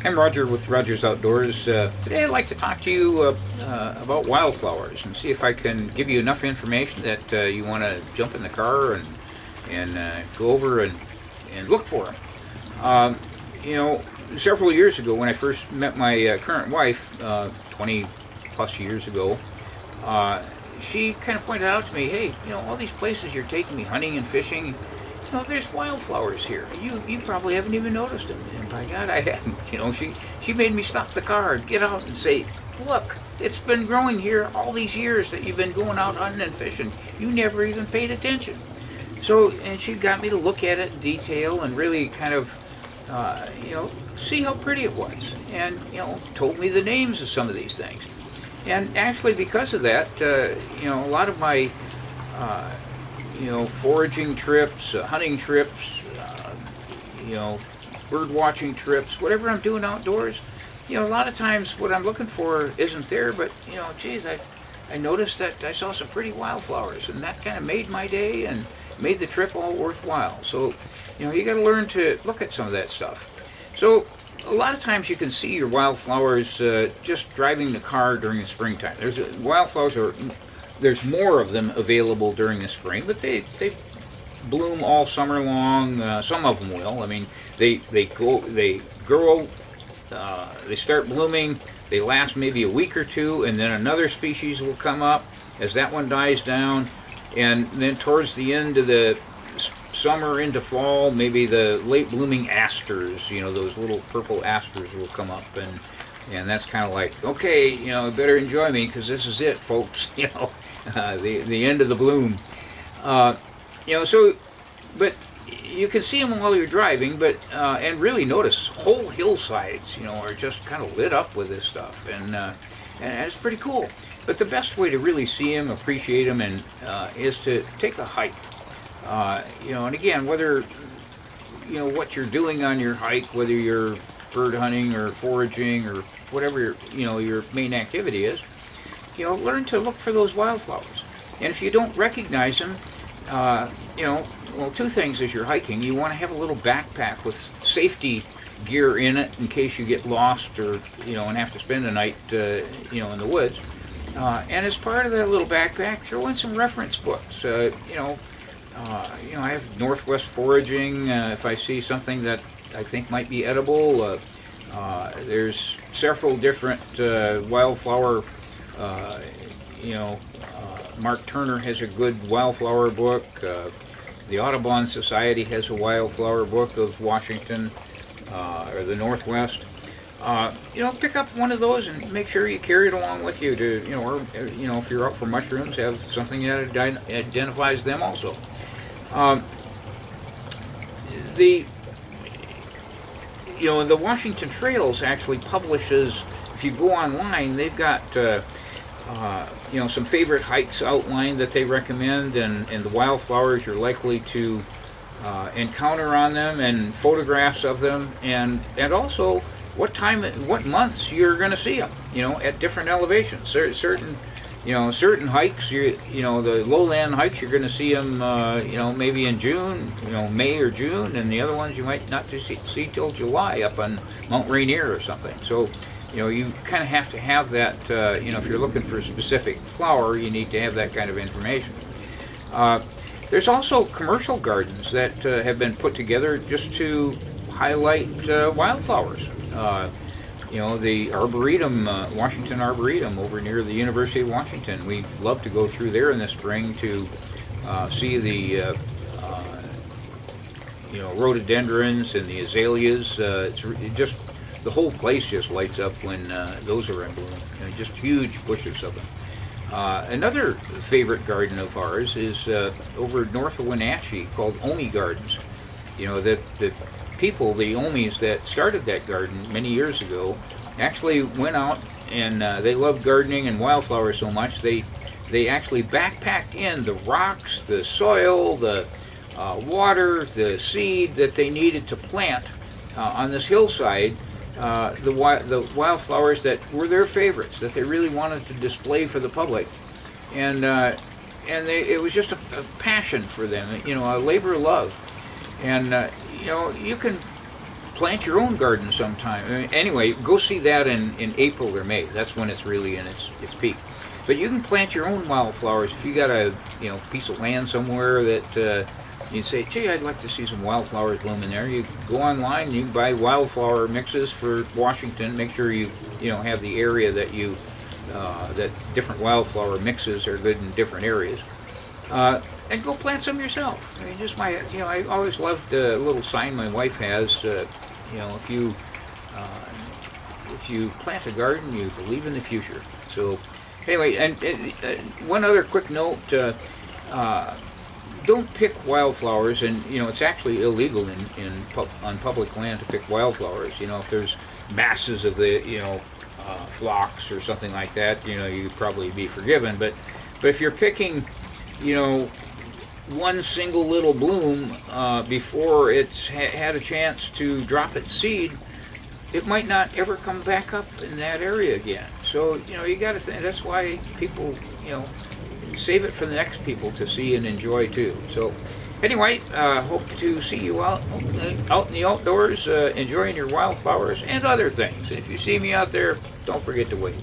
I'm Roger with Roger's Outdoors. Today I'd like to talk to you about wildflowers and see if I can give you enough information that you want to jump in the car and go over and look for them. You know, several years ago when I first met my current wife, 20 plus years ago, she kind of pointed out to me, hey, all these places you're taking me hunting and fishing, there's wildflowers here. You probably haven't even noticed them. And by God, I hadn't. She made me stop the car and get out and say, look, it's been growing here all these years that you've been going out hunting and fishing. You never even paid attention. So, and she got me to look at it in detail and really kind of, see how pretty it was. And, told me the names of some of these things. And actually because of that, a lot of my foraging trips, hunting trips, bird watching trips, whatever I'm doing outdoors, a lot of times what I'm looking for isn't there, but, geez, I noticed that I saw some pretty wildflowers, and that kind of made my day and made the trip all worthwhile. So, you got to learn to look at some of that stuff. So, a lot of times you can see your wildflowers just driving the car during the springtime. There's more of them available during the spring, but they bloom all summer long. Some of them will. I mean, they grow, they start blooming. They last maybe a week or two, and then another species will come up as that one dies down, and then towards the end of the summer into fall, maybe the late blooming asters, those little purple asters will come up, and that's kind of like, okay, better enjoy me because this is it, folks. The end of the bloom. So, but you can see them while you're driving, but and really notice whole hillsides, are just kind of lit up with this stuff, and it's pretty cool. But the best way to really see them, appreciate them, and is to take a hike. And again, whether what you're doing on your hike, whether you're bird hunting or foraging or whatever your main activity is, learn to look for those wildflowers. And if you don't recognize them, well, two things as you're hiking. You want to have a little backpack with safety gear in it in case you get lost or, and have to spend the night, in the woods. And as part of that little backpack, throw in some reference books. I have Northwest Foraging. If I see something that I think might be edible, there's several different wildflower. Mark Turner has a good wildflower book. The Audubon Society has a wildflower book of Washington or the Northwest. Pick up one of those and make sure you carry it along with you to, or if you're out for mushrooms, have something that identifies them also. The Washington Trails actually publishes, if you go online, they've got some favorite hikes outlined that they recommend, and the wildflowers you're likely to encounter on them, and photographs of them, and also what months you're going to see them, at different elevations. Certain hikes, the lowland hikes, you're going to see them, maybe in June, May or June, and the other ones you might not see till July up on Mount Rainier or something. So, you kind of have to have that, if you're looking for a specific flower, you need to have that kind of information. There's also commercial gardens that have been put together just to highlight wildflowers. The Arboretum, Washington Arboretum over near the University of Washington. We love to go through there in the spring to see the rhododendrons and the azaleas. Just the whole place just lights up when those are in bloom. Just huge bushes of them. Another favorite garden of ours is over north of Wenatchee called Omi Gardens. The people, the Omis that started that garden many years ago, actually went out and they loved gardening and wildflowers so much they actually backpacked in the rocks, the soil, the water, the seed that they needed to plant on this hillside, the wildflowers that were their favorites, that they really wanted to display for the public, and it was just a passion for them, a labor of love. And you can plant your own garden sometime. I mean, anyway, go see that in April or May. That's when it's really in its peak. But you can plant your own wildflowers if you got a piece of land somewhere that you say, gee, I'd like to see some wildflowers bloom in there. You go online, you can buy wildflower mixes for Washington. Make sure you have the area that that different wildflower mixes are good in different areas. And go plant some yourself. I mean, just I always loved a little sign my wife has. If you plant a garden, you believe in the future. So, anyway, and one other quick note: don't pick wildflowers, and it's actually illegal on public land to pick wildflowers. If there's masses of the phlox or something like that, you'd probably be forgiven. But if you're picking, one single little bloom before it's had a chance to drop its seed, it might not ever come back up in that area again. So you got to think. That's why people save it for the next people to see and enjoy too. So anyway, hope to see you out in the outdoors enjoying your wildflowers and other things. If you see me out there, don't forget to wave.